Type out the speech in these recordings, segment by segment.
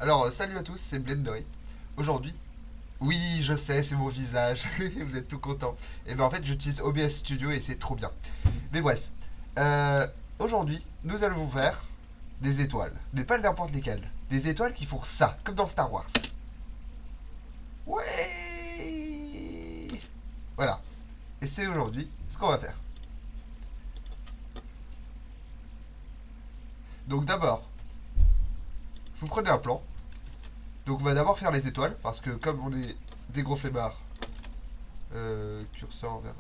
Alors, salut à tous, c'est Blendery. Aujourd'hui, oui, je sais, c'est mon visage, vous êtes tout content. Et bien en fait, j'utilise OBS Studio et c'est trop bien. Mais bref, euh, aujourd'hui, nous allons vous faire des étoiles, mais pas n'importe lesquelles. Des étoiles qui font ça, comme dans Star Wars. Ouais. Voilà, et c'est aujourd'hui ce qu'on va faire. Donc d'abord, vous prenez un plan. Donc on va d'abord faire les étoiles, parce que comme on est des gros flemmards, curseur vers...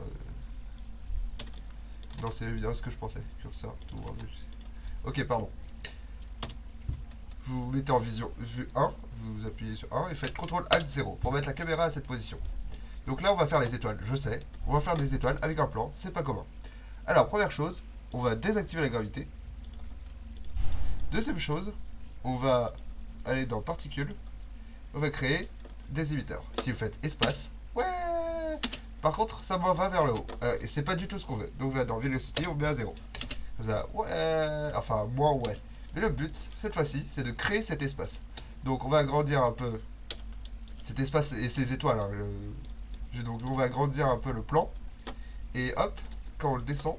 Non, c'est bien ce que je pensais. Curseur, tout. Ok, pardon. Vous vous mettez en vision vue 1, vous appuyez sur 1 et faites CTRL ALT 0 pour mettre la caméra à cette position. Donc là, on va faire les étoiles, je sais. On va faire des étoiles avec un plan, c'est pas commun. Alors, première chose, on va désactiver la gravité. Deuxième chose, on va aller dans particules. On va créer des émetteurs. Si vous faites espace, ouais. Par contre, ça m'en va vers le haut. Et c'est pas du tout ce qu'on veut. Donc on va dans Velocity, on met à 0. Comme ça, ouais. Enfin, moins ouais. Mais le but, cette fois-ci, c'est de créer cet espace. Donc on va agrandir un peu cet espace et ces étoiles. Hein, donc on va agrandir un peu le plan. Et hop, quand on le descend,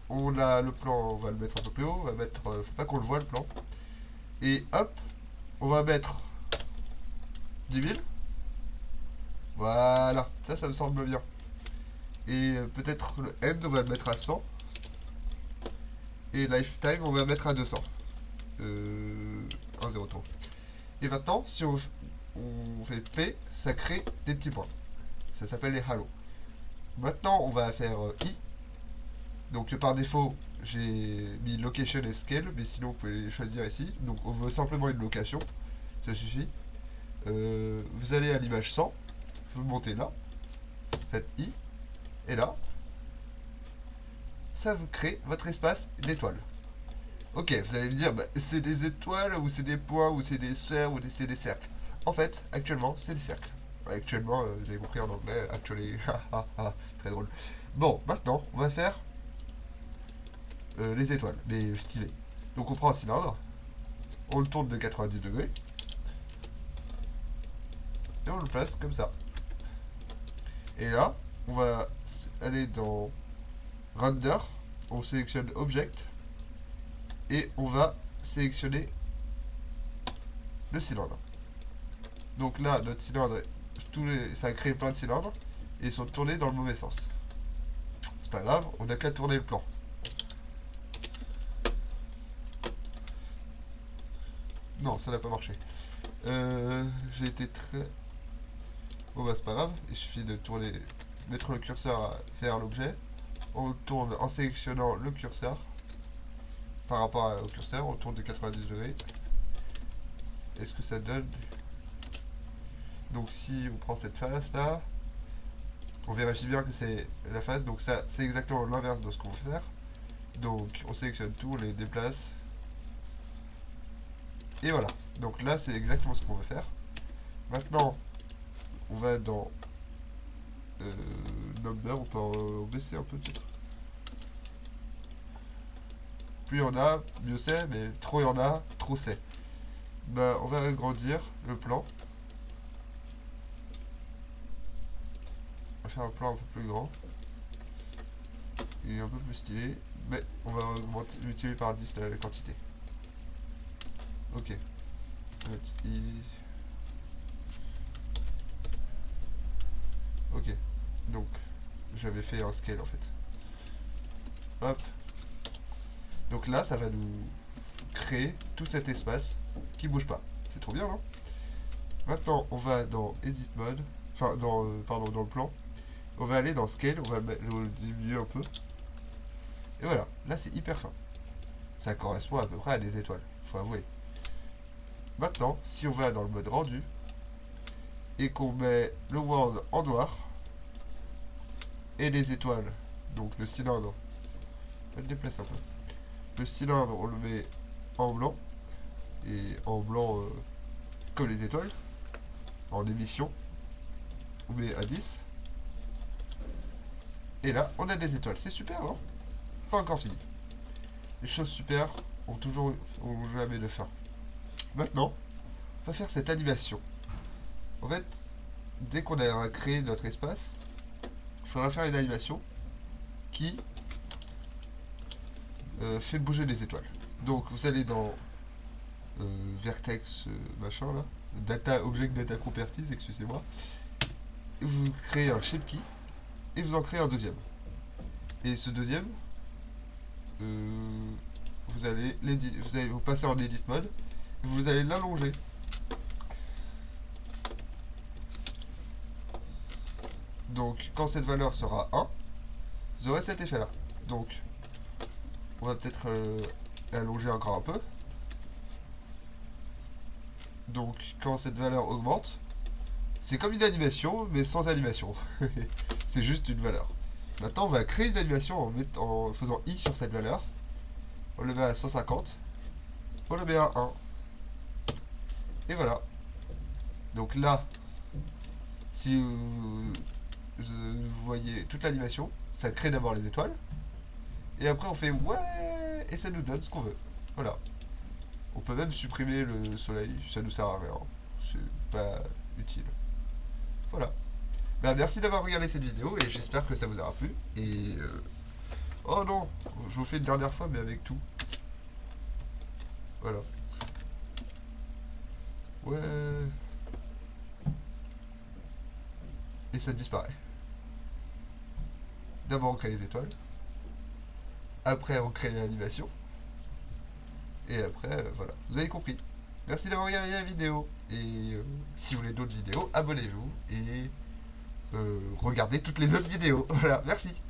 on a le plan, on va le mettre un peu plus haut. On va mettre, faut pas qu'on le voit le plan. Et hop, on va mettre 10 000. Voilà, ça me semble bien. Et peut-être le end, on va le mettre à 100. Et lifetime, on va mettre à 200. 1, 0, 3. Et maintenant, si on fait P, ça crée des petits points. Ça s'appelle les halos. Maintenant, on va faire I. Donc par défaut, j'ai mis location et scale, mais sinon vous pouvez les choisir ici. Donc on veut simplement une location, ça suffit. Vous allez à l'image 100, vous montez là, faites I, et là, ça vous crée votre espace d'étoiles. Ok, vous allez me dire, bah, c'est des étoiles, ou c'est des points, ou c'est des sphères, ou c'est des cercles. En fait, actuellement, c'est des cercles. Actuellement, vous avez compris en anglais, actually, très drôle. Bon, maintenant, on va faire les étoiles, les stylés. Donc on prend un cylindre, on le tourne de 90 degrés, et on le place comme ça. Et là, on va aller dans Render, on sélectionne Object, et on va sélectionner le cylindre. Donc là, notre cylindre, ça a créé plein de cylindres, et ils sont tournés dans le mauvais sens. C'est pas grave, on n'a qu'à tourner le plan. Non, ça n'a pas marché. J'ai été très... Bon bah c'est pas grave, il suffit de tourner, mettre le curseur vers l'objet. On tourne en sélectionnant le curseur. Par rapport au curseur, on tourne de 90 degrés. Est-ce que ça donne... Donc si on prend cette face là, on vérifie bien que c'est la face. Donc ça, c'est exactement l'inverse de ce qu'on veut faire. Donc on sélectionne tout, on les déplace. Et voilà. Donc là, c'est exactement ce qu'on veut faire. Maintenant, on va dans Number, on peut en baisser un peu peut-être. Plus il y en a, mieux c'est, mais trop il y en a, trop c'est. Bah, on va agrandir le plan. On va faire un plan un peu plus grand. Et un peu plus stylé. Mais on va augmenter, multiplier par 10 la quantité. Ok. Ok. Donc, j'avais fait un scale en fait. Hop. Donc là, ça va nous créer tout cet espace qui bouge pas. C'est trop bien, non? Maintenant, on va dans Edit Mode. Enfin, pardon, dans le plan. On va aller dans Scale, on va le diminuer un peu. Et voilà, là c'est hyper fin. Ça correspond à peu près à des étoiles, faut avouer. Maintenant, si on va dans le mode rendu, et qu'on met le world en noir, et les étoiles, donc le cylindre, je vais le déplacer un peu. Le cylindre, on le met en blanc, et en blanc comme les étoiles, en émission, on met à 10. Et là, on a des étoiles. C'est super, non? Pas encore fini. Les choses super, ont jamais de fin. Maintenant, on va faire cette animation. En fait, dès qu'on a créé notre espace, il faudra faire une animation qui fait bouger les étoiles. Donc vous allez dans Vertex machin là, Object Data Properties, excusez-moi, et vous créez un shape key et vous en créez un deuxième. Et ce deuxième, vous allez vous passer en edit mode et vous allez l'allonger. Donc quand cette valeur sera 1, vous aurez cet effet là. Donc on va peut-être allonger encore un peu. Donc quand cette valeur augmente, c'est comme une animation mais sans animation. C'est juste une valeur. Maintenant on va créer une animation en faisant i sur cette valeur. On le met à 150. On le met à 1. Et voilà. Donc là, si vous voyez toute l'animation, ça crée d'abord les étoiles. Et après on fait ouais, et ça nous donne ce qu'on veut. Voilà. On peut même supprimer le soleil, ça nous sert à rien. C'est pas utile. Voilà. Bah, merci d'avoir regardé cette vidéo et j'espère que ça vous aura plu. Et oh non, je vous fais une dernière fois mais avec tout. Voilà. Ouais. Et ça disparaît. D'abord on crée les étoiles. Après on crée l'animation. Et après, voilà. Vous avez compris. Merci d'avoir regardé la vidéo. Et si vous voulez d'autres vidéos, abonnez-vous. Et regardez toutes les autres vidéos. Voilà, merci.